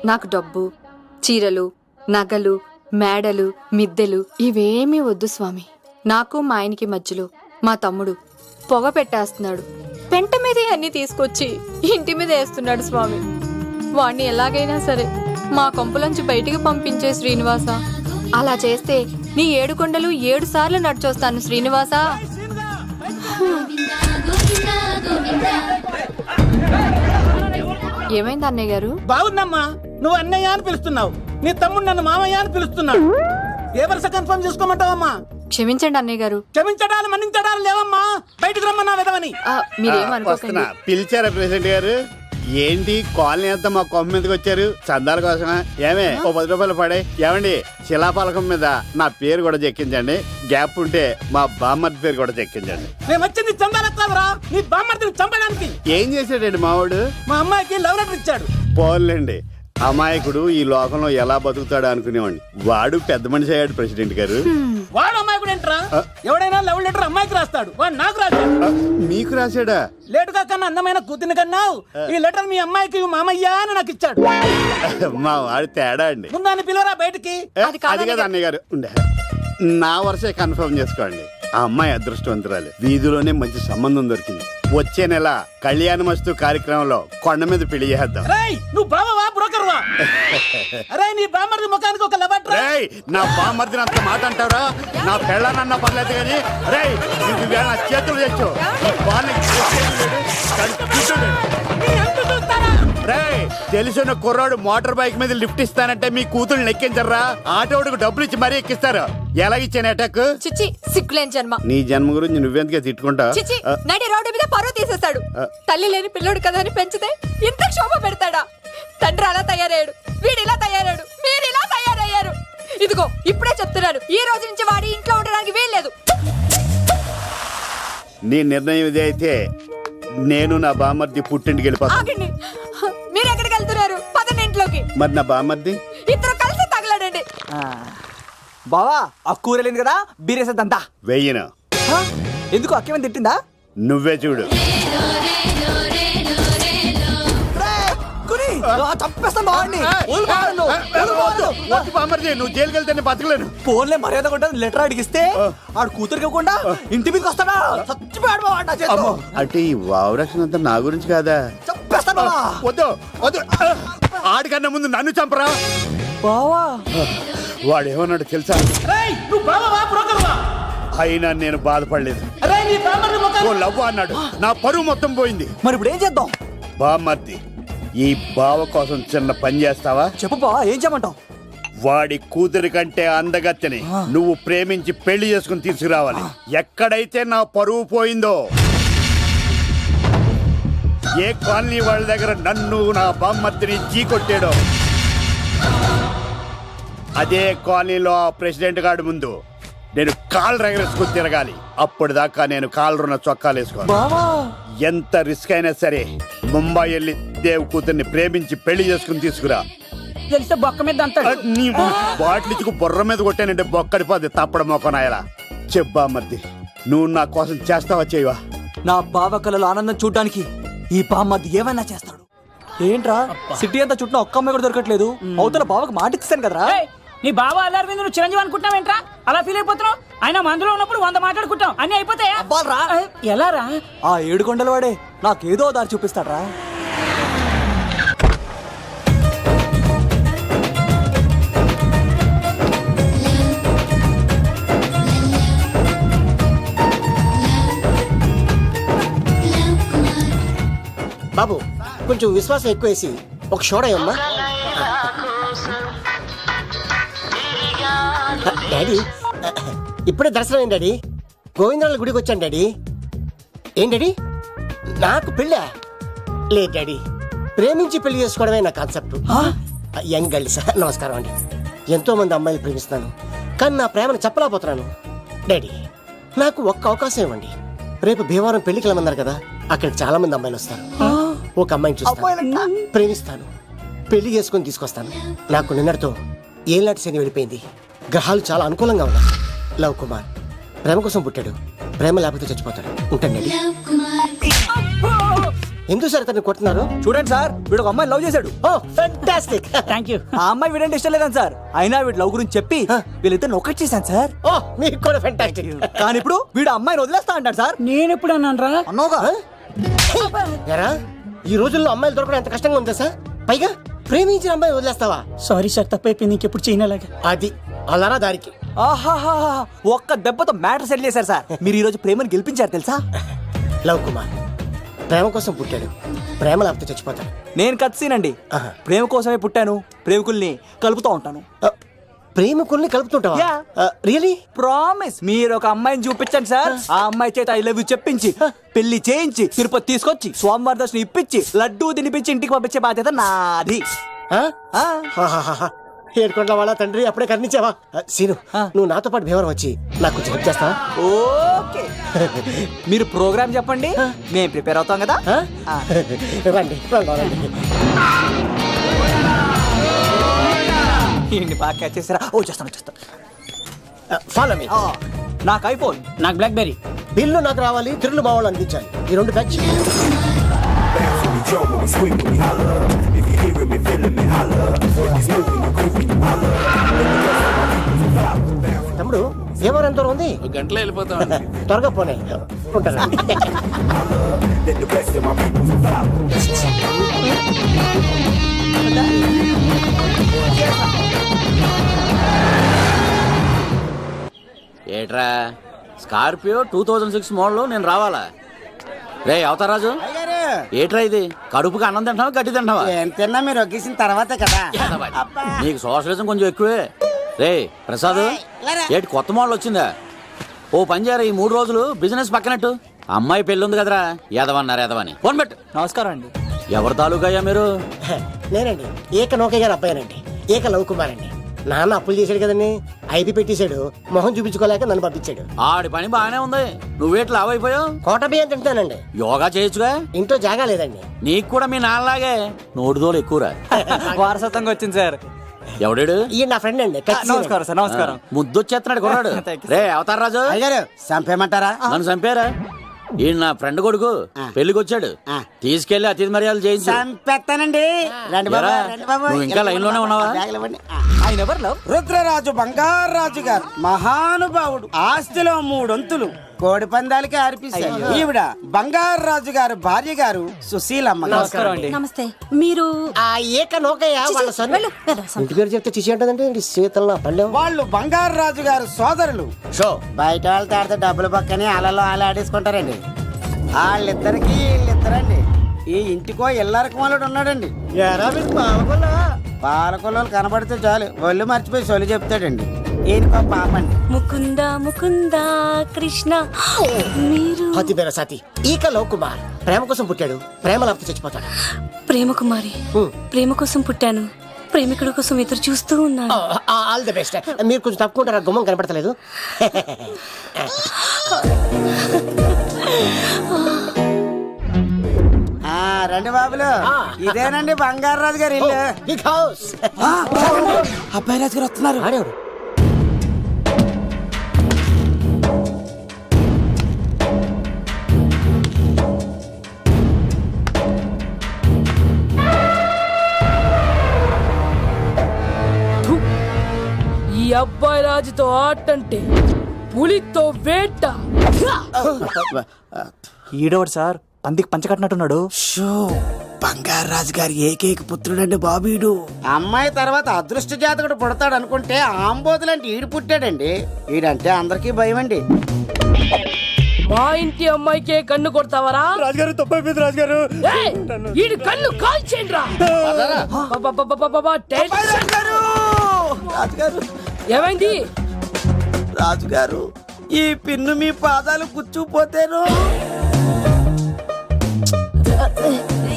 నాకు డబ్బు, చీరలు, నగలు, మేడలు, మిద్దెలు ఇవేమీ వద్దు స్వామి. నాకు మా ఆయనకి మధ్యలో మా తమ్ముడు పొగ పెట్టేస్తున్నాడు. పెంట మీద అన్ని తీసుకొచ్చి ఇంటి మీద వేస్తున్నాడు స్వామి. వాణ్ణి ఎలాగైనా సరే మా కొంపలోంచి బయటికి పంపించే శ్రీనివాస. అలా చేస్తే నీ 7 కొండలు 7 సార్లు నడిచొస్తాను శ్రీనివాస. ఏమైంది అన్నయ్య గారు? బాగుందమ్మా, నువ్వు అన్నయ్య అని పిలుస్తున్నావు, నీ తమ్ముడు నన్ను మామయ్య అని పిలుస్తున్నాడు. ఏ వరుస కన్ఫర్మ్ చేసుకోమంటావమ్మా? క్షమించండి అన్నయ్య గారు. క్షమించడాలు మన్నించడాలు లేవమ్మా, బయటకు రమ్మన్నా విధవని. మీరేమనుకోకండి. పిలిచారా ప్రెసిడెంట్ గారు? ఏంటి కాలనీ అంతా మా కొమ్మ మీదకి వచ్చారు? చందాల కోసమా? ఏమే ఓ 10 రూపాయలు పడే. ఏమండి శిలాఫలకం మీద నా పేరు కూడా చెక్కించండి. గ్యాప్ ఉంటే మా బామ్మర్ది పేరు కూడా చెక్కించండి. నేను వచ్చింది చందాలకు కాదురా, నీ బామ్మర్దిని చంపడానికి. ఏం చేశాడండి మావాడు? మా అమ్మాయికి లవ్ లెటర్ ఇచ్చాడు. పోన్లేండి, అమాయకుడు ఈ లోకంలో ఎలా బతుకుతాడు అనుకునేవాడిని. వాడు పెద్ద మనిషి అయ్యాడు ప్రెసిడెంట్ గారు. వాడు అమ్మాయికుడు ఏంట్రా? ఎవడైనా లవ్ లెటర్ అమ్మాయికి రాస్తాడు, వాడు నాకు రాశాడు. మీకు రాశాడా? లేటుగా కన్నా అందమైన కూతుని కన్నావు, ఈ లెటర్ మీ అమ్మాయికి మామయ్య అని నాకు ఇచ్చాడు. మా వాడు తేడా అండి. ముందాన్ని పిలవరా బయటికి. అది కాదు అన్నయ్య గారు, ఉండే నా వరుసే కన్ఫర్మ్ చేసుకోండి. ఆ అమ్మాయి అదృష్టవంతురాలు, వీధిలోనే మంచి సంబంధం దొరికింది. వచ్చే నెల కళ్యాణమస్తు కార్యక్రమంలో కొండ మీద పెళ్లి చేద్దాం. నువ్వు బావా బ్రోకర్వా? అరే నీ బామ్మర్ది ముఖానికి ఒక లెటర్. నా బామ్మర్దిని అంత మాట అంటారా? నా పెళ్ళనన్నా పర్లేదు కానీ నా చేతులు తెచ్చు. తెలిసిన కుర్రాడు మోటార్ బైక్ మీద లిఫ్ట్ ఇస్తానంటే మీ కూతురు ఎక్కించరా? ఆటోడికి డబ్బులు ఇచ్చి మరీ ఎక్కిస్తారు. ఎలాగిచ్చాను అటాక్? చిచ్చి సిగ్గులేని జన్మ. నీ జన్మ గురించి నువ్వెందుకే తిట్టుకుంటా? చిచ్చి నడి రోడ్డు మీద పరువు తీసేస్తాడు. తల్లి లేని పిల్లోడు కదా అని పెంచితే ఇంత క్షోభ పెడతాడా? తండ్రి అలా తయారయ్యాడు, వీడు ఇలా తయారయ్యాడు, మీరు ఇలా తయారయ్యారు. ఇదిగో ఇప్పుడే చెప్తున్నారు, ఈ రోజు నుంచి వాడి ఇంట్లో ఉండడానికి వీల్లేదు. నీ నిర్ణయం ఇదే అయితే నేను నా బామ్మర్ది పుట్టింటికి వెళ్ళిపోతాను. ఆగండి, మీరు ఎక్కడికి వెళ్తున్నారు? పదండి ఇంట్లోకి. మరి నా బామ్మర్ది? ఇద్దరు కలిసి తగలడండి. బావా ఆ కూర లేదు కదా, బీరేసేద్దంతా. వెయ్యను. ఎందుకు అక్కేమని తిట్టిందా? నువ్వే చూడు. చంపేస్తాను బావాడిని. నువ్వు జైలుకి వెళ్తే బతకలేను. ఫోన్లే మర్యాద కొంటే లెటర్ అడిగిస్తే ఆడు కూతురికి ఇవ్వకుండా ఇంటి మీదకి వస్తాడా? చచ్చిపోయాడు బావా. అంటే ఈ వావరక్షణ అంతా నా గురించి కాదా? చంపేస్తాను. వద్దు వద్దు, ఆడికన్నా ముందు నన్ను చంపరా బావా. వాడు ఏమన్నాడు తెలుసా? నువ్వు బావా బ్రోకర్వా? అయినా నేను బాధపడలేదు. ఓ లవ్ అన్నాడు, నా పరువు మొత్తం పోయింది. మరి ఇప్పుడు ఏం చేద్దాం? బామ్మర్ది, ఈ బావ కోసం చిన్న పని చేస్తావా? చెప్పు బావా, ఏం చేయమంటావు? వాడి కూతురి కంటే అందగత్తెని నువ్వు ప్రేమించి పెళ్లి చేసుకుని తీసుకురావాలి. ఎక్కడైతే నా పరువు పోయిందో, ఏ కాలనీ వాళ్ళ దగ్గర నన్ను నా బామ్మర్దిని చీకొట్టాడో, అదే కాలనీలో ఆ ప్రెసిడెంట్ గారి ముందు నేను కాళ్ళు రగరేసుకుని తిరగాలి. అప్పటిదాకా నేను కాళ్ళున్న చొక్కాలు వేసుకోవాలి. ఎంత రిస్క్ అయినా సరే ముంబై వెళ్ళి దేవ్ కూతుర్ని ప్రేమించి పెళ్లి చేసుకుని తీసుకురా. తెలిస్తే బొక్క మీద అంటాడు. నీ బాటిలిచ్చుకు బుర్ర మీద కొట్టానంటే బొక్కడిపోద్ది తప్పడం మొక్కనాయలా. చెప్పా మర్ది, నువ్వు నా కోసం చేస్తావా చేయవా? నా బావ కళలో ఆనందం చూడడానికి ఈ బామ్మది ఏమైనా చేస్తాడు. ఏంట్రా సిటీ అంతా చుట్టూ ఒక్క అమ్మాయి కూడా దొరకట్లేదు. అవతల బావకు మాట ఇస్తాను కదరా. నీ బావ అల్లారి మీద నువ్వు చిరంజీవి అనుకుంటున్నావేంట్రా? అలా ఫీల్ అయిపోతున్నావు. ఆయన మందులో ఉన్నప్పుడు 100 మాట్లాడుకుంటాం, అన్ని అయిపోతాయా? ఎలా రా? ఆ 7 కొండల వాడే నాకేదో దారి చూపిస్తాడ్రా. బాబు కొంచెం విశ్వాసం ఎక్కువేసి ఒక షోడయమ్మా. డాడీ ఇప్పుడే దర్శనం అయింది డాడీ. గోవిందరాల గుడికి వచ్చాను డాడీ. ఏం డాడీ నాకు పెళ్ళా? లేదు డాడీ, ప్రేమించి పెళ్లి చేసుకోవడమే నా కాన్సెప్ట్. యంగ్ గర్ల్స్ నమస్కారం అండి. ఎంతో మంది అమ్మాయిలు ప్రేమిస్తున్నాను, కానీ నా ప్రేమను చెప్పలేకపోతున్నాను. డాడీ నాకు ఒక్క అవకాశం ఇవ్వండి. రేపు భీమవరం పెళ్లికి వెళ్ళమన్నారు కదా, అక్కడికి చాలా మంది అమ్మాయిలు వస్తారు. ఒక అమ్మాయిని చూస్తాను, ప్రేమిస్తాను, పెళ్లి చేసుకుని తీసుకొస్తాను. నాకు నిన్నటితో ఏళ్ళనాటి శని వెళ్ళిపోయింది. గ్రహాలు చాలా అనుకూలంగా ఉన్నాయి. లవ్ కుమార్ ప్రేమ కోసం పుట్టాడు, ప్రేమ లేకపోతే చచ్చిపోతాడు. ఉంటాను. ఎందుకు సార్ అతన్ని కొడుతున్నారు? చూడండి సార్, వీడు ఒక అమ్మాయి లవ్ చేశాడు. Oh fantastic. Thank you. ఆ అమ్మాయి వీడంటే ఇష్టం లేదని సార్, అయినా వీడు లవ్ గురించి చెప్పి వీళ్ళిద్దరు ఒకటి చేశాను సార్. ఓ మీకు కూడా ఫెంటాస్టిక్. కానీ ఇప్పుడు వీడు అమ్మాయిని వదిలేస్తా అంటాడు సార్. నేను ఎప్పుడు అన్నాను రా? అన్నోగా ఎరా ఈ రోజుల్లో అమ్మాయిలు దొరకడం ఎంత కష్టంగా ఉందా సార్? పైగా ప్రేమించిన అమ్మాయి వదిలేస్తావా? సారీ సార్, తప్పైపోయింది, ఇంకెప్పుడు చేయనలాగా. అది అలారా దారికి. ఆహాహా, ఒక్క దెబ్బతో మ్యాటర్ సెటిల్ చేశారు సార్. మీరు ఈ రోజు ప్రేమను గెలిపించారు తెలుసా? లవ్ కుమార్ ప్రేమ కోసం పుట్టాడు, ప్రేమ లేకపోతే చచ్చిపోతాడు. నేను కత్సీనండి. ఆహా. ప్రేమ కోసమే పుట్టాను, ప్రేమికుల్ని కలుపుతూ ఉంటాను. ప్రేమికుల్ని కలుపుతుంటావా? Yeah. రియలీ? ప్రామిస్. మీరు ఒక అమ్మాయిని చూపించండి సార్, ఆ అమ్మాయి చేత ఐ లవ్ యూ చెప్పించి పెళ్లి చేయించి తిరుపతి తీసుకొచ్చి స్వామివారి దర్శనం ఇప్పించి లడ్డూ తినిపించి ఇంటికి పంపించే బాధ్యత నాది. ఆ. ఏడుకొండ వాళ్ళ తండ్రి అప్పుడే కర్ణించావా? సీను నువ్వు నాతో పాటు భీవరం వచ్చి నాకు కొంచెం హెల్ప్ చేస్తావా? ఓకే. మీరు ప్రోగ్రామ్ చెప్పండి, మేము ప్రిపేర్ అవుతాం కదా. రండి రండి. బాగా క్యాచ్ చేస్తారా? ఓ చేస్తాను. Follow me. నాకు ఐఫోన్, నాకు బ్లాక్ బెర్రీ. బిల్లు నాకు రావాలి, తిరులు మా వాళ్ళు అందించాలి. ఈ రెండు ప్యాచ్. తమ్ముడు ఏమో ఎంత దూరం ఉంది? గంటలో వెళ్ళిపోతాం. త్వరగా పోనే ఉంటాను. ఏట్రా స్కార్పియో 2006 మోడల్ నేను రావాలా? రే అవతారాజు, ఏట్రా ఇది? కడుపుకి అన్నం తింటావా గడ్డి తింటావా? ఏం తిన్నా మీరు ఒగ్గేసిన తర్వాతే కదా. నీకు సోషలిజం కొంచెం ఎక్కువే. రే ప్రసాద్, ఏటి కొత్త మోడల్ వచ్చిందా? ఓ పని చేయరా, ఈ 3 రోజులు బిజినెస్ పక్కనట్టు. అమ్మాయి పెళ్ళి ఉంది కదరా, ఎదవన్నారు ఎదవని ఫోన్ పెట్టు. నమస్కారం అండి. ఎవరి తాలూకా అయ్యా మీరు? నేనండి ఏక నౌకయ్య గారు అబ్బాయినండి, ఏక లవ్ కుమార్ అండి. నాన్న అప్పులు చేశాడు కదండి, 5 పెట్టేశాడు, మొహం చూపించుకోలేక నన్ను పంపించాడు. ఆడి పని బాగానే ఉంది, నువ్వేట్లు లావైపోయావు? కోట బియ్యం తింటానండి. యోగా చేయొచ్చుగా. ఇంట్లో జాగా లేదండి. నీకు కూడా మీ నాన్నలాగే నోటిదోలు ఎక్కువరా. వారసత్వంగా వచ్చింది సార్. ఎవడాడు? ఈయన నా ఫ్రెండ్ అండి. నమస్కారం సార్. నమస్కారం. ముద్దొచ్చేస్తున్నాడు కొన్నాడు. రే అవతార్ రాజు, అయ్యారు చంపేయమంటారా? నన్ను చంపారా? ఈయన నా ఫ్రెండ్ కొడుకు పెళ్లికి వచ్చాడు, తీసుకెళ్లి అతిథి మర్యాదలు చేయించు. చంపేస్తానండి. రండి బాబు, ఎరా, రండి బాబు. నువ్వు ఇంకా లైన్ లోనే ఉన్నావా? బ్యాగులు ఇవ్వండి. ఆయన ఎవరు లవ్? రుద్రరాజు బంగారాజు గారు మహానుభావుడు, ఆస్తిలో 3 వంతులు కోడి పందాలకి అర్పిస్తారు. ఈవిడ బంగారాజు గారు భార్య గారు సుశీలమ్మ. నమస్కారం అండి. నమస్తే. మీరు ఆ ఏక నౌకయ్య వాళ్ళ సొంత ఇంటి పేరు చెప్తే చిచి అంటదంటే శీతల పల్లెం. వాళ్ళు బంగారాజు గారు సోదరులు. షో బయట వాళ్ళతో ఆడితే డబ్బులు పక్కనే అలలో అలా ఆడేసుకుంటారండి. వాళ్ళిద్దరికి వీళ్ళిద్దరండి. ఈ ఇంటికో ఇల్లరకం వాళ్ళడు ఉన్నాడండి. పాలకొల్లు కనబడితే చాలు ఒళ్ళు మర్చిపోయి సొలి చెప్తాడండి. ఈయనకో పాపండి. ముకుంద ముకుంద కృష్ణ. మీరు హతి బేర సాతి ఈక లవ్ కుమార్ ప్రేమ కోసం పుట్టాడు, ప్రేమ లేకపోతే చచ్చిపోతాడు. ప్రేమ కుమారి. ప్రేమ కోసం పుట్టాను, ప్రేమికుడు కోసం ఎదురు చూస్తూ ఉన్నాను. All the best. మీరు కొంచెం తప్పుకుంటారా? గుమ్మం కనపడతలేదు. రండి బాబులు, ఇదేనండి బంగారాజు గారి ఇల్లు. Big house. అబ్బాయి రాజు గారు వస్తున్నారు. ఆడేవాడు ఈ అబ్బాయి రాజుతో ఆటంటే పులితో వేట. ఈడోడు సార్, పందికి పంచకట్టినట్టున్నాడు. బంగారాజు గారి ఏకైక పుత్రుడండి బాబీడు. అమ్మాయి తర్వాత అదృష్ట జాతకుడు పుడతాడు అనుకుంటే ఆంబోతులంటే ఈడు పుట్టాడండి. ఈడంటే అందరికీ భయం అండి. మా ఇంటి అమ్మాయికే కన్ను కొడతావరా? రాజుగారు తప్పైపోయింది రాజుగారు. ఏయ్, ఈడు కన్ను కాల్చేయండిరా. రాజుగారు, ఏమైంది? రాజుగారు, ఈ పిన్ను మీ పాదాలు కూర్చుపోతేను.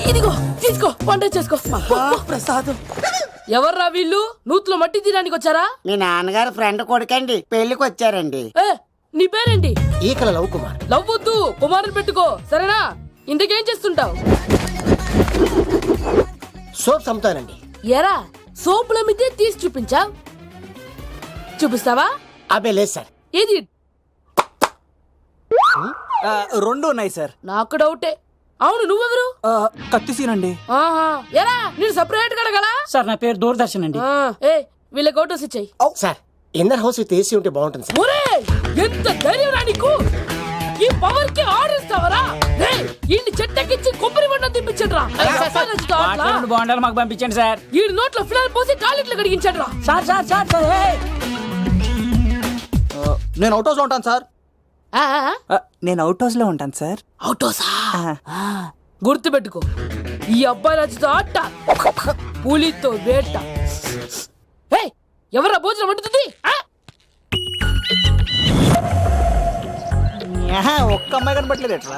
ఇదిగో తీసుకో, వంట చేసుకో. ప్రసాదం. ఎవర్రా వీళ్ళు? నూతులో మట్టి తీయడానికి వచ్చారా? మీ నాన్నగారు ఫ్రెండ్ కొడుకండి, పెళ్లికి వచ్చారండి. ఏ, నీ పేరేంటి? ఈకల లవ్ కుమార్. లవ్వొద్దు, కుమారుని పెట్టుకో, సరేనా? ఇంతకేం చేస్తుంటావు? సోప్స్ అమ్ముతానండి. ఎరా, సోపుల మీదే తీసి చూపించా. చూపిస్తావా? అబ్బే లేదు సార్. ఏది? 2 ఉన్నాయి సార్. నాకు డౌటే. అవును నువ్వెవరు? కత్తిసీనండి. ఆహా ఎరా నేను సపరేట్ కడగలా? సార్ నా పేరు దూరదర్శన్ అండి. ఏ వీళ్ళ ఫోటోస్ ఇచ్చాయి. Sir inner house with AC ఉంటే బాగుంటుంది సార్. ఒరే ఎంత ధైర్యం రా నీకు! ఈ పవర్ కి ఆర్డర్ ఇస్తావరా? ఈ చెట్టెక్కించి కొబ్బరి బండ తిప్పించండి వాటిలో బాగుండాలి మాకు పంపించండి సార్. ఈ నోట్లో ఫినాల్ పోసి టాయిలెట్లు కడిగించండి రా. సార్ సార్ సార్ సార్ ఏయ్! నేను అవుట్ హౌస్ లో ఉంటాను సార్. ఆ, నేను అవుట్ హౌస్ లో ఉంటాను సార్. అవుటోసా? గుర్తు పెట్టుకో, ఈ అబ్బాయి రాజుతో ఆట, పులితో వేట. ఏయ్, ఎవరా భోజనం వండుతుంది? ఆ? ఒక్క అమ్మాయి కనబట్లేదు ఎట్లా?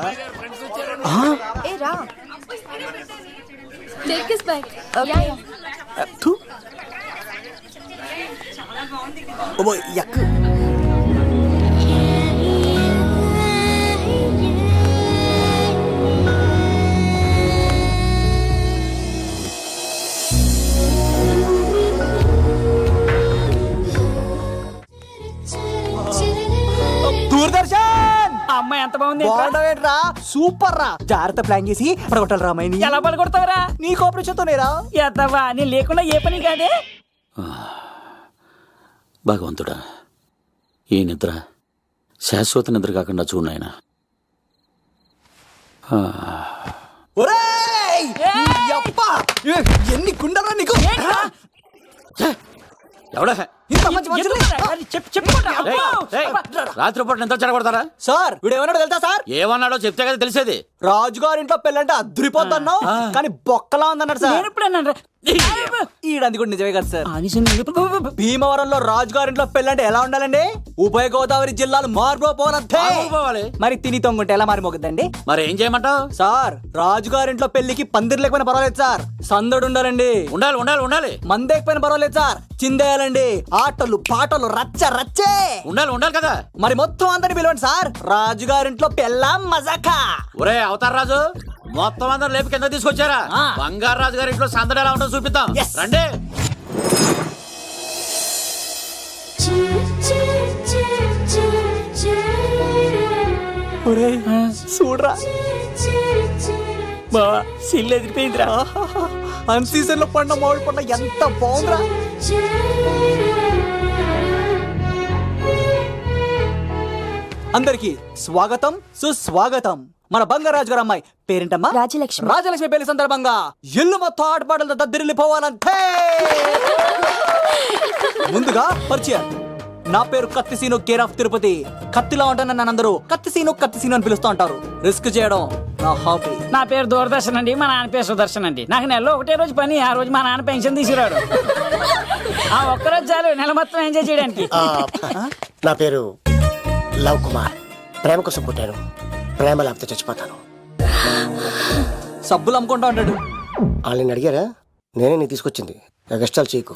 దూరదర్శన్ ఆ అమ్మాయి ఎంత బాగుంది ఏంట్రా? బాగుండవేంట్రా? సూపర్ రా. జాగ్రత్త ప్లాన్ చేసి పడగొట్టాలి రామాయణి. ఎలా పడగొడతావరా? నీ కోఆపరేషన్ తోనేరా. ఎత్తవా నీ లేకుండా ఏ పని కాదే. భగవంతుడా, ఈ నిద్ర శాశ్వత నిద్ర కాకుండా చూడు నాయనా. ఒరేయ్! యప్పా! ఎన్ని గుండెలరా నీకు? ఎవడా ఇంత మంచి మనుషుల్ని? రాత్రిపూట నిద్ర చెడగొడతారా? సార్ వీడు ఏమన్నాడు తెలుసా సార్? ఏమన్నాడో చెప్తే కదా తెలిసేది. రాజుగారింట్లో పెళ్ళంటే అద్దరిపోతున్నావు కానీ బొక్కలా ఉందన్నాడు సార్. నేను ఇప్పుడు అన్నాను ఈడంది కూడా నిజమే కదా సార్. భీమవరంలో రాజుగారింట్లో పెళ్ళంటే ఎలా ఉండాలండి? ఉభయ గోదావరి జిల్లాలు మారిపోవాలంటే పోవాలి. మరి తిని తొంగుంటే ఎలా మారిపోతుందండి? మరి ఏం చేయమంటావు? సార్ రాజుగారింట్లో పెళ్లికి పందిరి లేకపోయినా పర్వాలేదు సార్, సందడు ఉండాలండి. ఉండాలి ఉండాలి ఉండాలి. మందేకపోయినా పర్వాలేదు సార్, చిందేయాలండి. ఆటలు పాటలు రచ్చ రచ్చే ఉండాలి ఉండాలి కదా. మరి మొత్తం అందరిని పిలవండి సార్. రాజుగారింట్లో పెళ్ళాం మజాకా. ఒరే అవతార్ రాజు, మొత్తం అందరు లేపు కింద తీసుకొచ్చారా? బంగారు రాజు గారి ఇంట్లో సందడి ఎలా ఉంటుందో చూపిద్దాం. రండి. చూడరా బావా సిల్లు ఎదిరిపోయిందిరా. అన్ సీజన్ లో పండ మామిడి పండ ఎంత బాగుందిరా. అందరికి స్వాగతం సుస్వాగతం. మన బంగారాజు గారు అమ్మాయి పేరేంటమ్మా? రాజలక్ష్మి. రాజలక్ష్మి పెళ్లి సందర్భంగా ఇల్లు మొత్తం ఆటపాటలతో దద్దరిల్లిపోవాలంటే ముందుగా పరిచయం. నా పేరు కత్తిసీను, కేర్ ఆఫ్ తిరుపతి. కత్తిలా ఉంటాను నన్ను అందరూ కత్తిసీను కత్తిసీను అని పిలుస్తూ ఉంటారు. రిస్క్ చేయడం నా హాబీ. నా పేరు దూరదర్శన్ అండి, మా నాన్న పేరు సుదర్శన్ అండి. నాకు నెలలో ఒకటే రోజు పని, ఆ రోజు మా నాన్న పెన్షన్ తీసుకురాడు. ఆ ఒక్కరోజు చాలు నెల మొత్తం ఎంజాయ్ చేయడానికి. నా పేరు లవ్ కుమార్. ప్రేమ కోసం పుట్టాను, ప్రేమ లేకపోతే చచ్చిపోతాను. సబ్బులు అమ్ముకుంటా ఉంటాడు. వాళ్ళని అడిగారా? నేనే నీ తీసుకొచ్చింది. కష్టాలు చేయకు,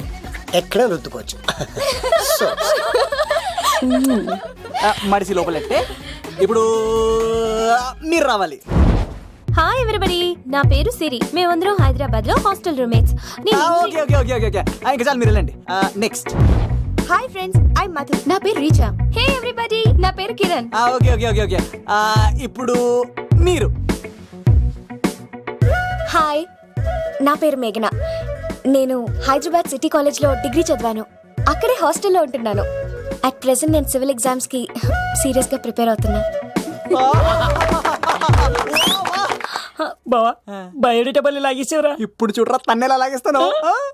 ఎక్కడ రుద్దుకోవచ్చు. మడిసి లోపలెట్టే. ఇప్పుడు మీరు రావాలి. హాయ్ ఎవరీబడి, నా పేరు సిరి. మేమందరం హైదరాబాద్ లో hostel roommates. Okay okay okay okay ఇంకా చాలు, మీరు వెళ్ళండి. Next. Hi friends, I Madhu. నా పేరు రీచా. హే ఎవరీబడి, నా పేరు Kiran. Okay okay okay okay ఇప్పుడు మీరు. హాయ్, నా పేరు మేఘన. నేను హైదరాబాద్ సిటీ కాలేజ్ లో డిగ్రీ చదివాను. అక్కడే హాస్టల్లో ఉంటున్నాను. అట్ ప్రెసెంట్ నేను సివిల్ ఎగ్జామ్స్ కి సీరియస్ గా ప్రిపేర్ అవుతున్నా. బావా బయోడేటా బల్లి లాగేసేవరా? ఇప్పుడు చూడరా తన్నెలా లాగేస్తాను.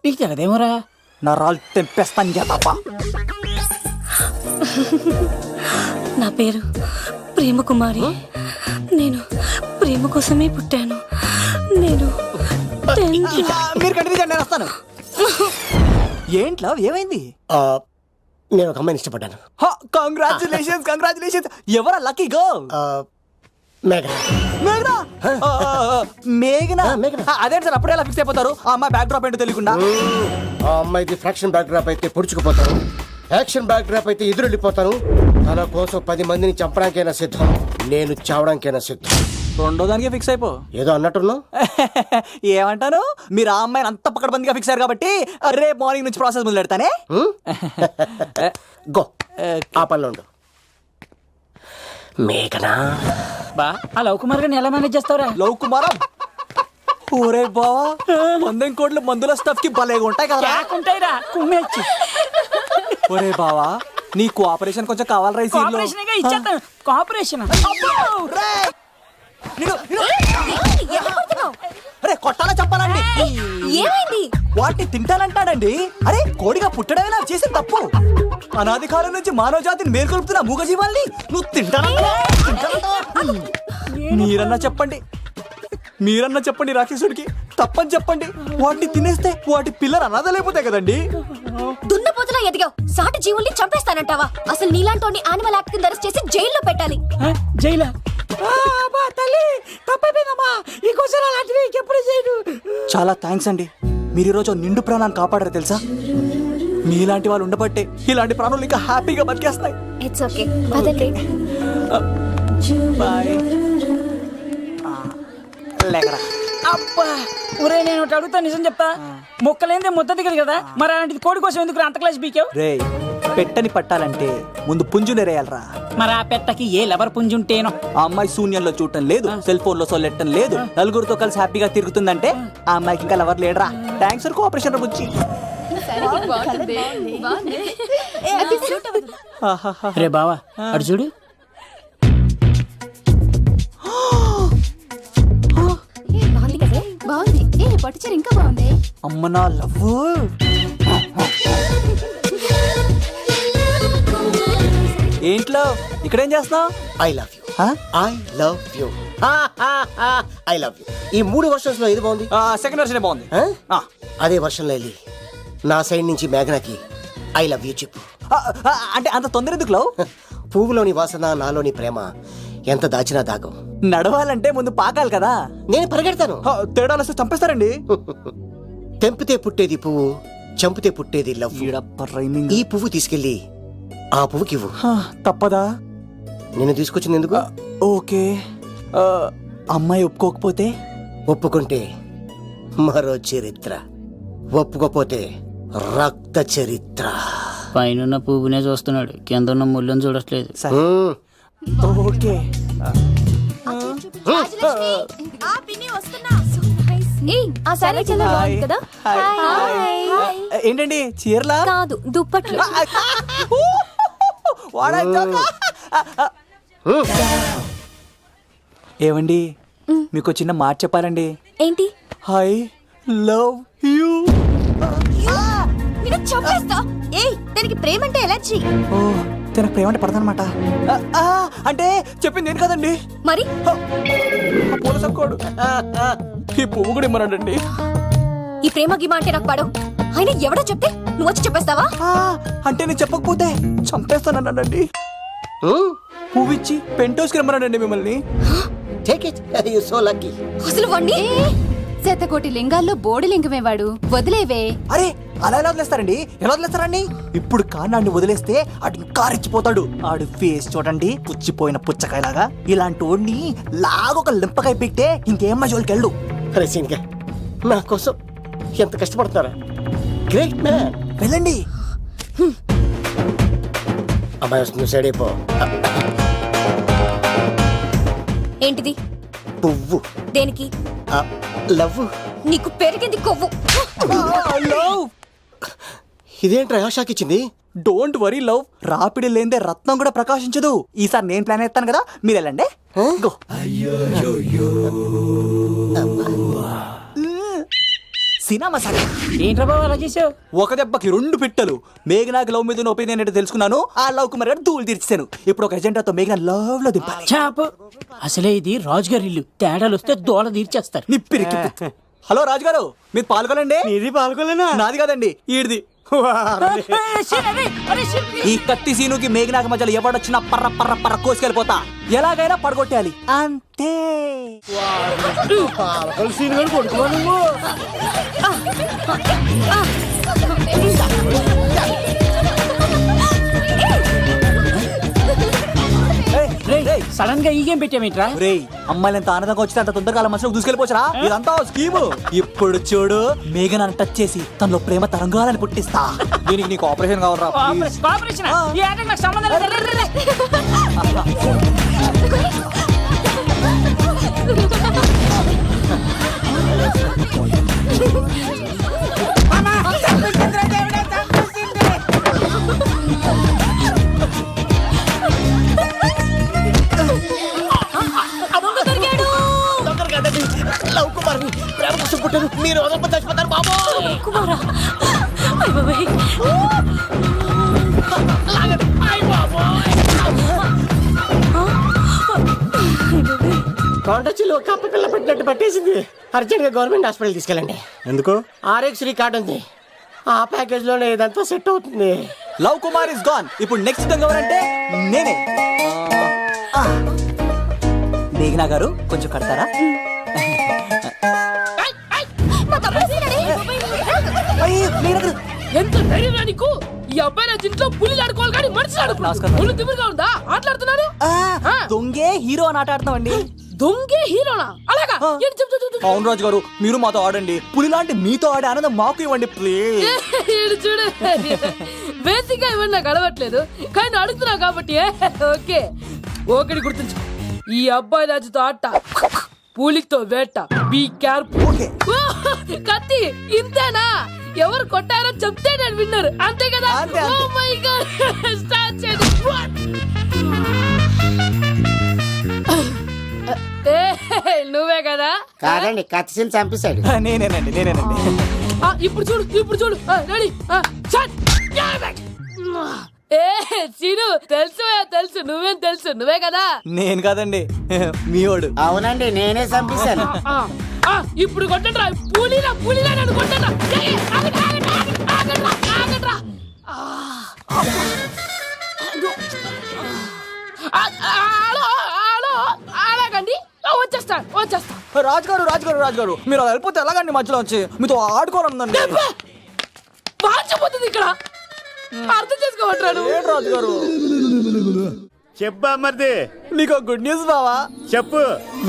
నీకు తెలదేమోరా? నా రాళ్ళు తెంపేస్తాను చేతప్ప. నా పేరు ప్రేమ కుమారి. నేను ప్రేమ కోసమే పుట్టాను. నేను మీరు కంటిన్యూ చేయండి, నేను వస్తాను. ఏంట్లో ఏమైంది? నేను ఒక అమ్మాయిని ఇష్టపడ్డాను. Congratulations congratulations. ఎవరా లక్కీ గర్ల్? మేఘన. మేఘనా? మేఘనా? మేఘనా. అదేంటి సార్ అప్పుడే ఎలా ఫిక్స్ అయిపోతారు? ఆ అమ్మాయి బ్యాక్ డ్రాప్ ఏంటో తెలియకుండా. ఆ అమ్మాయిది ఫ్రాక్షన్ బ్యాక్ డ్రాప్ అయితే పొడుచుకుపోతాను, యాక్షన్ బ్యాక్ డ్రాప్ అయితే ఎదురెళ్ళిపోతాను. తన కోసం 10 మందిని చంపడానికైనా సిద్ధం, నేను చావడానికైనా సిద్ధం. రెండో దానికి ఫిక్స్ అయిపో. ఏదో అన్నట్టున్నావు. ఏమంటాను? మీరు ఆ అమ్మాయిని అంత పక్కడబందిగా ఫిక్స్ అయ్యారు కాబట్టి రేపు మార్నింగ్ నుంచి ప్రాసెస్ మొదలు పెడతానే. గో, ఆ పనిలో ఉండు. మేఘనా బా ఆ లవ్ కుమార్ గారిని ఎలా మేనేజ్ చేస్తావురా? లవ్ కుమారం ఓరే బావా పందెం కోట్లు మందుల స్టఫ్ కి భలేగా ఉంటాయి కదా కాకుంటాయిరా కుమ్మేచ్చి ఒరే బావా నీ కోఆపరేషన్ కొంచెం కావాలరా ఈ సీన్ లో కోఆపరేషన్ గా ఇచ్చేస్తాను. కోఆపరేషన్ అరే కొట్టాలా చెప్పాలండి ఏమైంది? వాటిని తింటానంటాడండి. అరే కోడిగా పుట్టడమే నాకు చేసిన తప్పు. అనాది కాలం నుంచి మానవ జాతిని మేల్కొల్పుతున్న మూగజీవాల్ని నువ్వు తింటానంటావా? మీరన్నా చెప్పండి రాక్షసుడికి తప్పని చెప్పండి. వాటిని తినేస్తే వాటి పిల్లలు అనాథలైపోతాయి కదండి. దున్నపోతులా ఎదిగావు, సాటి జీవుల్ని చంపేస్తానంటావా? అసలు నీలాంటి యానిమల్ యాక్ట్ కింద అరెస్ట్ చేసి జైల్లో పెట్టాలి. జైలా తల్లి తప్పైపోయిందమ్మా. ఇంకోసారి అలాంటివి ఎప్పుడు చేయడు. చాలా థ్యాంక్స్ అండి. మీరు ఈరోజు నిండు ప్రాణాన్ని కాపాడారు తెలుసా. మీలాంటి వాళ్ళు ఉండబట్టే ఇలాంటి ప్రాణులు ఇంకా హ్యాపీగా బతికేస్తాయి. ఇట్స్ ఓకే పదండి. బాయ్. లేకరా అబ్బా ఒరే నేను ఒకటి అడుగుతా, నిజం చెప్తా. మొక్కలేందే ముద్ద దిగదు కదా, మరి అలాంటిది కోడి కోసం ఎందుకు అంత క్లాస్ బీకావు? రే పెట్టని పట్టాలంటే ముందు పుంజు నెరేయాలరా. మరి ఆ పెట్టకి ఏ లవర్ పుంజుంటేనో. ఆ అమ్మాయి శూన్యంలో చూడటం లేదు, సెల్ ఫోన్ లో సొల్లెట్టడం లేదు, నలుగురితో కలిసి హ్యాపీగా తిరుగుతుందంటే ఆ అమ్మాయికి ఇంకా లవర్ లేడరా. థ్యాంక్స్ ఫర్ కోఆపరేషన్ బుచ్చి. రే బావా అడు చూడు. బాగుంది. పట్టుచారు ఇంకా బాగుంది. అమ్మ నా లవ్. ఏంట్లో ఇక్కడేం చేస్తున్నావు? I love you I love you I love you. ఈ 3 వర్షన్స్ లో ఏది బాగుంది? సెకండ్ వర్షన్ బాగుంది. ఆ? అదే వర్షంలో వెళ్ళి నా సైడ్ నుంచి మేఘనాకి ఐ లవ్ యూ చెప్పు. అంటే అంత తొందర ఎందుకు లవ్? పువ్వులోని వాసన నాలోని ప్రేమ ఎంత దాచినా దాగం. నడవాలంటే ముందు పాకాలి కదా. నేను పరిగెడతాను. తేడాలు వస్తే చంపేస్తారండి. తెంపితే పుట్టేది పువ్వు, చంపితే పుట్టేది లవ్. ఈ పువ్వు తీసుకెళ్ళి ఆ పువ్వుకి ఇవ్వు. తప్పదా? నేను తీసుకొచ్చింది ఎందుకు? ఓకే. అమ్మాయి ఒప్పుకోకపోతే? ఒప్పుకుంటే మరో చరిత్ర, ఒప్పుకోపోతే రక్త చరిత్ర. పైన పువ్వునే చూస్తున్నాడు, కింద ఉన్న ముళ్ళని చూడట్లేదు. ఓకే. ఏంటండి చీరలా? కాదు దుప్పట్లు. ఏవండి మీకు చిన్న మాట చెప్పాలండి. ఏంటి? I love you. చంపేస్తా. దానికి ప్రేమ అంటే ఎలర్జీ. ఓ తనకు ప్రేమ అంటే పడదనమాట. అంటే చెప్పింది నేను కదండి. మరి పూలసంకోడు ఈ పువ్వు కూడా ఇమ్మన్నాడండి. ఈ ప్రేమ గిమ అంటే నాకు పడవు. అయినా ఎవడో చెప్తే నువ్వు వచ్చి చెప్పేస్తావా? అంటే నేను చెప్పకపోతే చంపేస్తానన్నాడండి. పువ్వు ఇచ్చి పెంటోస్కి రమ్మన్నాడండి మిమ్మల్ని. Take it you so lucky. అసలు వాణ్ణి శతకోటి లింగాల్లో బోడి లింగమేవాడు. వదిలేవే. అరే అలా ఎలా వదిలేస్తారండి? ఎలా వదిలేస్తారండి? ఇప్పుడు కాన్నాడిని వదిలేస్తే అటు ఇంకా రెచ్చిపోతాడు. ఆడు ఫేస్ చూడండి, పుచ్చిపోయిన పుచ్చకాయలాగా. ఇలాంటి వాడిని లాగొక లింపకాయ పెట్టే ఇంకేం జోలికి వెళ్ళు. అరే సీన్గా నా కోసం ఎంత కష్టపడతారా? Great man. వెళ్ళండి. అమ్మాయి వస్తుంది, సైడ్ అయిపో. ఏంటిది? పువ్వు. దేనికి? లవ్. నీకు పెరిగింది కొవ్వు. ఇదేంట్రా షాక్ ఇచ్చింది? Don't worry love. రాపిడి లేదే రత్నం కూడా ప్రకాశించదు. ఈసారి నేను ప్లాన్ ఎత్తాను కదా, మీరు వెళ్ళండి. సినిమా సార్ ఏంట్రా బాబు అలా చేసావు? ఒక దెబ్బకి 2 పిట్టలు. మేఘనాకి లవ్ మీద ఒపీనియన్ ఏంటో తెలుసుకున్నాను. ఆ లవ్ కుమార్ గారు ధూళి తీర్చాను. ఇప్పుడు ఒక ఎజెండాతో మేఘనా లవ్ లో దింపాలి. చాపు. అసలే ఇది రాజుగారి ఇల్లు, తేడాలు వస్తే దోళ తీర్చేస్తారు. నిప్పిరికి. హలో రాజుగారు, మీరు పాల్గొనండి. ఇది పాల్గొలేనా? నాది కాదండి, ఈడిది. ఈ కత్తి సీనుకి మేఘనాకి మధ్యలో ఎవడొచ్చినా పర్ర పర్ర పర్ర కోసుకెళ్ళిపోతా. ఎలాగైనా పడగొట్టాలి అంతే. సడన్ గా ఈ గేమ్ పెట్టామేంట్రా? రేయ్ అమ్మాయిలు ఎంత ఆనందంగా వచ్చితే అంత తొందరగా మనసులో దూసుకెళ్ళిపోవచ్చురా. ఇదంతా స్కీము. ఇప్పుడు చూడు, మేఘనాన్ని టచ్ చేసి తనలో ప్రేమ తరంగాలని పుట్టిస్తా. దీనికి నీకు ఆపరేషన్ కావాలరా? కోఆపరేషన్ ఈ ఆటకి నాకు సంబంధం లేదు. దొంగలు కాదండి, లవ్ కుమార్ని ప్రేమ కోసం పుట్టారు. మీరు వదలకపోతే చచ్చిపోతారు బాబు. కుమారా కాంటాక్ట్లో కప్ప పిల్ల పెట్టినట్టు పట్టేసింది. అర్జెంట్గా గవర్నమెంట్ హాస్పిటల్ తీసుకెళ్ళండి. ఎందుకు? ఆర్ఎక్స్రీ కార్డు ఉంది, ఆ ప్యాకేజ్ లోనే ఇదంతా సెట్ అవుతుంది. Love Kumar is gone. ఇప్పుడు నెక్స్ట్ దొంగ ఎవరంటే నేనే. మేఘనా గారు కొంచెం కడతారా? అయ్యో, మేఘనా గారు. ఎంత ధైర్యం నీకు? ఈ అబ్బాయి నా ఇంట్లో పులి ఆడుకోవాలి కానీ మనిషి నమస్కారం. ఆడుకోవాలి. తిమ్మిరిగా ఉందా? ఆటలాడుతున్నారు? దొంగే హీరో అని ఆట ఆడతామండి. దొంగే హీరోనా? అలాగా? ఏంటి చెప్పు, చెప్పు, చెప్పు. అవును రాజు గారు, మీరు మాతో ఆడండి. పులి లాంటి మీతో ఆడే ఆనందం మాకు ఇవ్వండి ప్లీజ్. ఈడు చూడు, బేసిక్ గా ఇవన్నీ నాకు అలవట్లేదు కానీ అడుగుతున్నా కాబట్టి ఓకే. ఒకటి గుర్తుంచు, ఈ అబ్బాయి రాజుతో ఆట, పూలితో వేట. Be careful. ఓకే. కత్తి ఇంతేనా? ఎవరు కొట్టారో చెప్తే నేను విన్నారు, అంతే కదా? అంతే, అంతే. ఓ మై గాడ్, స్టార్ట్ చేయండి. నువ్వే కదా? కాదండి, కత్తిని చంపేశాడు. నేనేనండి. ఇప్పుడు చూడు, ఇప్పుడు చూడు. రెడీ, ఏ చీను, తెలుసు నువ్వేం తెలుసు, నువ్వే కదా? నేను కాదండి, మీ వాడు. అవునండి, నేనే చంపేశాను. ఇప్పుడు కొట్టండిరా, పూలిరా నన్ను కొట్టండిరా. ఆగండ్రా. అలాగండి, వచ్చేస్తా. రాజుగారు మీరు అలా వెళ్ళిపోతే ఎలాగండి? మధ్యలో వచ్చి మీతో ఆడుకోవాలందండి. పాచిపోతుంది ఇక్కడ, అర్థం చేసుకోవట్రాడు. రాజుగారు చెప్పా మరిది, నీకు గుడ్ న్యూస్ బావా. చెప్పు.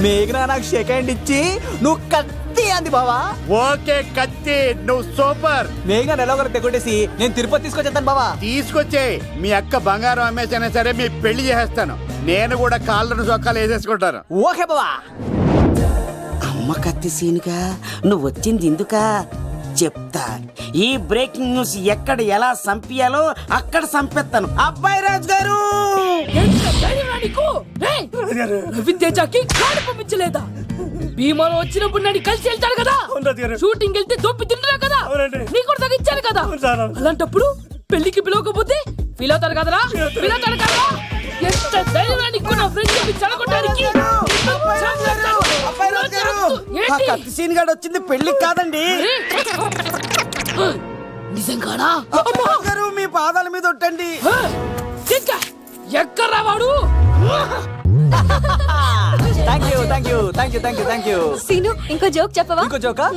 మేఘనా నాకు షేక్ హ్యాండ్ ఇచ్చి నువ్వు కత్తి అంది బావా. ఓకే కత్తి, నువ్వు సూపర్. మేఘనా ఎలా ఒకరు తెగొట్టేసి నేను తిరుపతి తీసుకొచ్చేస్తాను బావా. తీసుకొచ్చే మీ అక్క బంగారం అమ్మేసైనా సరే మీ పెళ్లి చేసేస్తాను. నేను కూడా కాళ్ళను చొక్కాలు వేసేసుకుంటాను. ఓకే బావా. అమ్మ కత్తి సీనుగా నువ్వు వచ్చింది ఎందుకా చెప్తా. ఈ బ్రేకింగ్ న్యూస్ ఎక్కడ ఎలా సంపియాలో అక్కడ సంపేస్తాను. అబ్బాయి రాజు గారు, రవి తేజకి కార్డు పంపించలేదా? భీమాలో వచ్చినప్పుడు నన్ను కలిసి వెళ్తాడు కదా, షూటింగ్ వెళ్తే దొప్పి తింటున్నా కదా, నీకు కూడా తగ్గించాను కదా. అలాంటప్పుడు పెళ్లికి పిలవకపోతే ఫీల్ అవుతారు కదరా? ఎంత ధైర్యం నీకు నా ఫ్రెండ్ చెప్పి చెడగొట్టడానికి? ఆ కత్తి సీన్ గాడు వచ్చింది పెళ్లికి కాదండి. నిజంగానా? గారు, మీ పాదాల మీద ఒట్టండి. ఎక్కడ్రా వాడు? Thank you. సీను, ఇంకో జోక్ చెప్పవా? ఇంకో జోకా?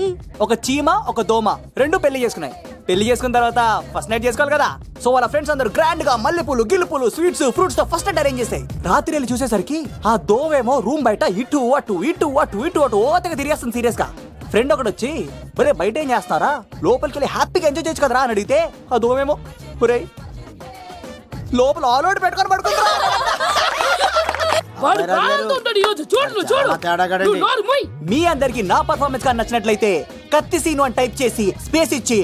ఒక చీమ ఒక దోమ రెండు పెళ్లి చేసుకున్నాయి. పెళ్లి చేసుకున్న తర్వాత ఫస్ట్ నైట్ చేసుకోవాలి కదా. సో వాళ్ళ ఫ్రెండ్స్ అందరూ గ్రాండ్ గా మల్లెపూలు, గిల్లుపూలు, స్వీట్స్, ఫ్రూట్స్ తో ఫస్ట్ నైట్ అరేంజ్ చేస్తాయి. రాత్రి వెళ్ళి చూసేసరికి ఆ దోవేమో రూమ్ బయట ఇటు అటు ఓతగా తిరిగేస్తుంది సీరియస్ గా. ఫ్రెండ్ ఒకటి వచ్చి, ఒరే బయట ఏం చేస్తున్నారా, లోపలికి వెళ్ళి హ్యాపీగా ఎంజాయ్ చేయొచ్చు కదరా అని అడిగితే ఆ దోవేమో, ఒరే లోపల ఆల్ అవుట్ పెట్టుకొని పడుకుంటా. వాడు ప్రాణంతో ఉంటాడు ఈరోజు. చూడు నువ్వు నోరు మూయ్. మీ అందరికి నా పర్ఫార్మెన్స్ గా నచ్చినట్లయితే కత్తి సీను అని టైప్ చేసి స్పేస్ ఇచ్చి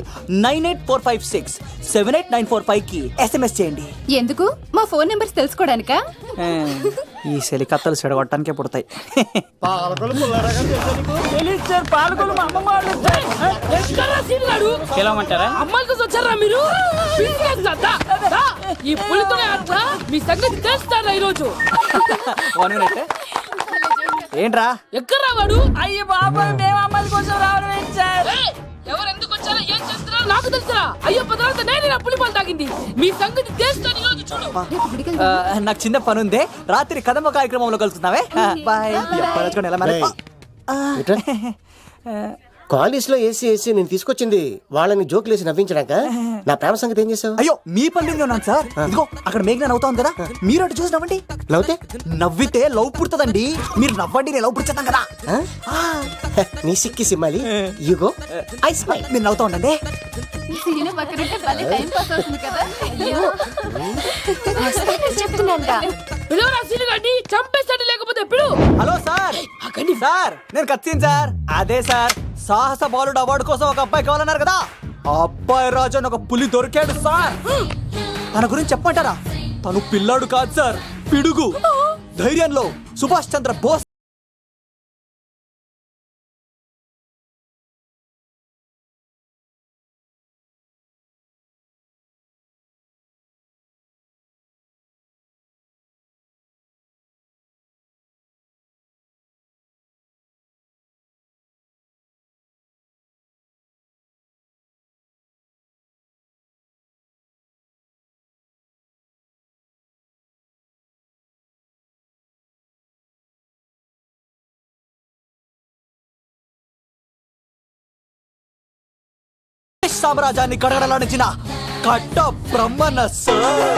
9845678945 కి SMS చేయండి. ఎందుకు? మా ఫోన్ నెంబర్స్ తెలుసుకోవడానికా? ఈ సెలికత్తలు చెడగొట్టడానికే పుడతాయి. పాలకొలు మా అమ్మమ్మ వాళ్ళు. ఎక్కడ్రా సీన్ గాడు? పిలవమంటారా? అమ్మాయిల కోసం వచ్చారా మీరు? ఈ పులితోనే అట్లా మీ సంగతి తెలుస్తారా ఈరోజు? ఏంట్రా ఎక్కడ్రా వాడు? అయ్యి బాబా, మేము అమ్మాయిల కోసం రావడం ఏంటి సార్? ఎవరు ఎందుకు వచ్చారో ఏం చేస్తున్నారో నాకు తెలుసురా. అయ్యప్ప తర్వాత నేనే నా పులిపాలు తాగింది. మీ సంగతి తెలుస్తాను ఈరోజు. చూడు, నాకు చిన్న పని ఉంది, రాత్రి కదమ్మ కార్యక్రమంలో కలుస్తున్నావే. బాయ్. కాలేజ్ లో ఏసీ నేను తీసుకొచ్చింది వాళ్ళని జోకులు వేసి నవ్వించడాక. నా ప్రేమ సంగతి ఏం చేసావు? అయ్యో, మీ పల్లెంగా ఉన్నాను సార్. ఇదిగో అక్కడ మేఘన నవ్వుతాం కదా, మీరు అటు చూసి నవ్వండి. నవ్వుతే నవ్వితే లవ్ పుడుతుందండి. మీరు నవ్వండి, నేను లవ్ పుడిచేద్దాం కదా. నీ సిక్కి సిమ్మాలి. యుగో ఐ స్మైల్. మీరు నవ్వుతా ఉండండి. చెప్తున్నాంట. పిలవరా సీను గారిని, చంపేస్తాడు లేకపోతే పిలు. హలో సార్ అక్కడి సార్ నేను కత్తిన్ సార్. అదే సార్, సాహస బాలుడు అవార్డు కోసం ఒక అబ్బాయి కావాలన్నారు కదా, ఆ అబ్బాయి రాజు అని ఒక పులి దొరికాడు సార్. తన గురించి చెప్పంటారా? తను పిల్లాడు కాదు సార్, పిడుగు. ధైర్యంలో సుభాష్ చంద్ర బోస్. సామ్రాజ్యాన్ని కడగడలాడించిన కట్ట బ్రహ్మన్న సార్.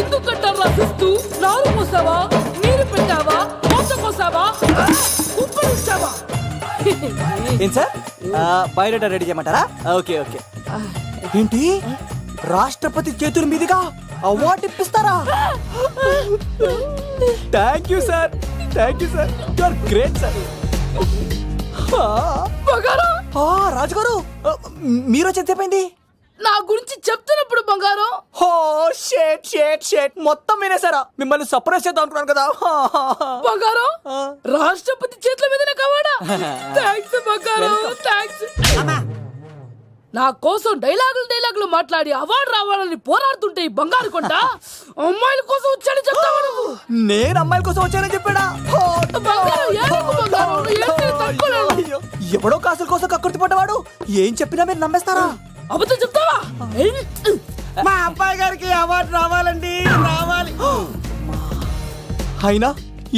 ఎందుకు కట్టారా సిస్తూ? నారు పోసావా, నీరు పెట్టావా, మోస కోసావా, ఉప్పరిస్తావా? ఏం సార్, బయోడేటా రెడీ చేయమంటారా? Okay okay. ఏంటి, రాష్ట్రపతి చేతుల మీదుగా అవార్డు ఇప్పిస్తారా? Thank you sir, thank you sir, you are great sir. బంగారం, రాజుగారు మీరు వచ్చి చెప్పింది నా గురించి చెప్తున్నప్పుడు బంగారం. హో షేట్ షేట్ షేట్, మొత్తం వినేసారా? మిమ్మల్ని సర్ప్రైజ్ చేద్దాం అనుకున్నాను కదా. బంగారం, రాష్ట్రపతి చేతుల మీదనే కావాడా? థ్యాంక్స్ బంగారం, థ్యాంక్స్. నా కోసం డైలాగులు మాట్లాడి అవార్డు రావాలని పోరాడుతుంటే ఈ బంగారు కొండ అమ్మాయిల కోసం వచ్చాడని చెప్తావా నువ్వు? నేను అమ్మాయిల కోసం వచ్చానని చెప్పాడా? బంగారం, ఏడవకు బంగారం, నువ్వు ఏడ్చేది తక్కువలేదు. అయ్యో, ఎవడో కాసుల కోసం కక్కుర్తి పడ్డవాడు ఏం చెప్పినా మీరు నమ్మేస్తారా? అబద్ధం చెప్తావా? మా అబ్బాయి గారికి అవార్డు రావాలండి, రావాలి. అయినా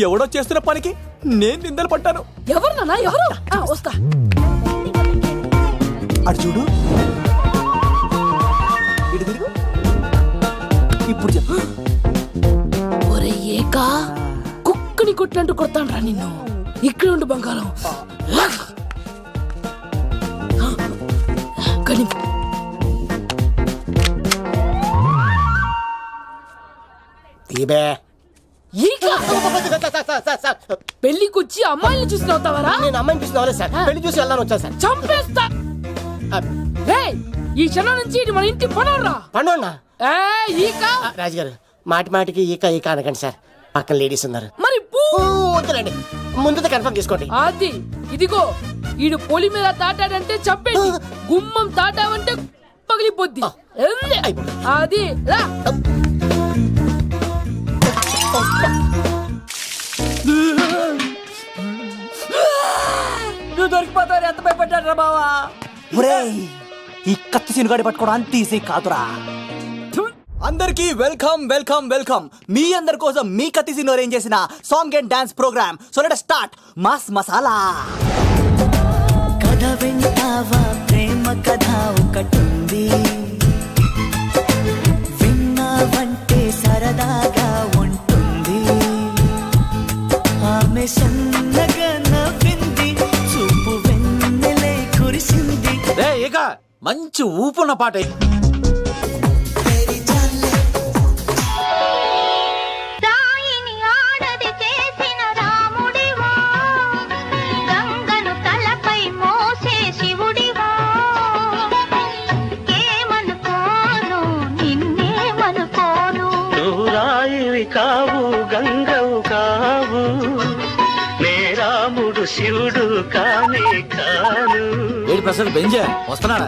ఎవడో చేస్తున్న పనికి నేను నిందలు పడ్డాను. ఎవరు నాన్న, ఎవరు? వస్తా. అటు చూడు, ఇటు తిరుగు, ఇప్పుడు చెప్పు. ఒరే ఏకా, కుక్కని కొట్టినట్టు కొడతాను రా నిన్ను. ఇక్కడ ఉండు బంగారం. కానీ తీబే. ఈకా, పెళ్లికొచ్చి అమ్మాయిని చూసి నవ్వుతావరా? నేను అమ్మాయిని చూసి నవ్వలేదు సార్, పెళ్లి చూసి వెళ్దాను వచ్చాను సార్. చంపేస్తా. రేయ్, ఈ క్షణం నుంచి ఇది మన ఇంటి పనరా. పండున్నా ఈకా. రాజుగారు, మాటి మాటికి ఈక ఈక అనకండి సార్, పక్కన లేడీస్ ఉన్నారు. మరి పూ. వద్దులండి, ముందు కన్ఫర్మ్ చేసుకోండి. అది ఇదిగో, ఈడు పొలి మీద తాటాడంటే చంపేది, గుమ్మం తాటావంటే పగిలిపోద్ది. అది రా. నువ్వు దొరికిపోతావు, ఎంత భయపడ్డారా బావా? ఈ కత్తి సినుగాడి పట్టుకోవడం అంత ఈజీ కాదురా. అందరికి వెల్కమ్ వెల్కమ్ వెల్కమ్. మీ అందరి కోసం మీ కత్తి సిను అరేంజ్ చేసిన song and dance programme. So let us start mass masala. కథ వింటావా, ప్రేమ కథ ఒకటుంది, విన్నావంటే సరదాగా ఉంటుంది. ఆమె సన్నగా నవ్వింది, చూపు వెన్నెలై కురిసింది. ఇక మంచి ఊపున్న పాట. కావు గంగవు కావు, నే రాముడు శివుడు కానే కాను. ఏడు ప్రసాద్ బెంజ వస్తున్నాడా?